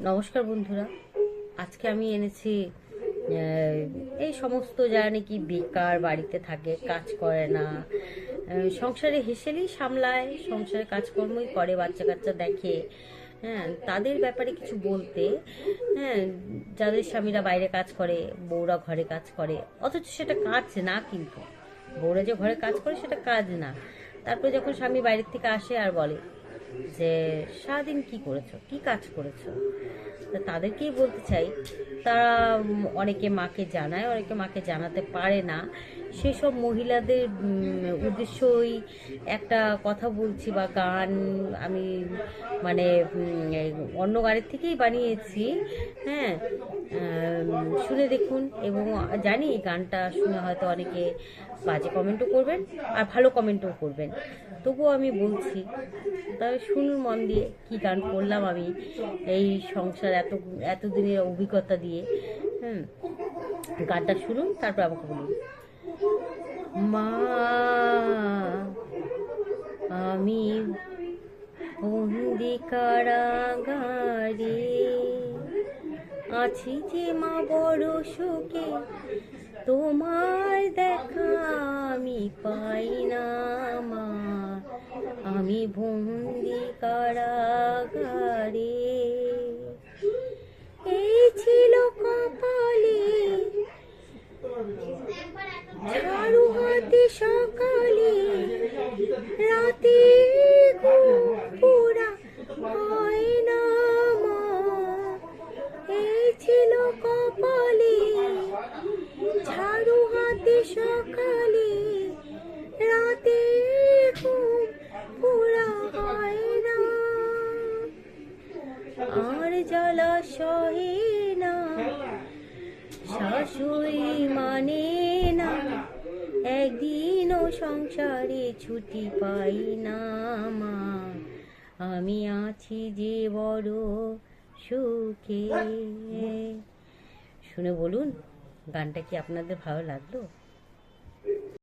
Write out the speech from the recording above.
নমস্কার বন্ধুরা, আজকে আমি এনেছি এই সমস্ত যারা নাকি বেকার বাড়িতে থাকে, কাজ করে না, সংসারে হেসেলেই সামলায়, সংসারে কাজকর্মই করে, বাচ্চা কাচ্চা দেখে, হ্যাঁ, তাদের ব্যাপারে কিছু বলতে। হ্যাঁ, যাদের স্বামীরা বাইরে কাজ করে, বউরা ঘরে কাজ করে, অথচ সেটা কাজ না, কিন্তু বউরা যে ঘরে কাজ করে সেটা কাজ না। তারপরে যখন স্বামী বাইরের থেকে আসে আর বলে যে সারাদিন কি করেছো, কি কাজ করেছো, তা তাদেরকেই বলতে চাই, তারা অনেকে মাকে জানায়, অনেকে মাকে জানাতে পারে না। সেসব মহিলাদের উদ্দেশ্যই একটা কথা বলছি বা গান আমি মানে অন্য গানের থেকেই বানিয়েছি। হ্যাঁ, শুনে দেখুন, এবং জানি গানটা শুনে হয়তো অনেকে বাজে কমেন্টও করবেন আর ভালো কমেন্টও করবেন, তবুও আমি বলছি, তবে শুনুন মন দিয়ে কি গান করলাম আমি এই সংসার এতদিনের অভিজ্ঞতা দিয়ে। হুম, গানটা শুনুন, তারপর আমাকে বলুন। মা, আমি বন্দি কারাগারে আছি যে মা, বড় সুখে তোমার দেখা আমি পাই না মা, আমি বন্দি কারাগারে। এই ছিল কপালে ঝাড়ু হাতে সকালে, রাতে পুরা হয় না মা। এই ছিল কপালে ঝাড়ু হাতে সকালে, রাতে পুরা হয় না। আর জ্বালা সহে না, শাশুড়ি মানে না, একদিনও সংসারে ছুটি পাই না মা, আমি আছি যে বড় সুখে। শুনে বলুন গানটা কি আপনাদের ভালো লাগলো?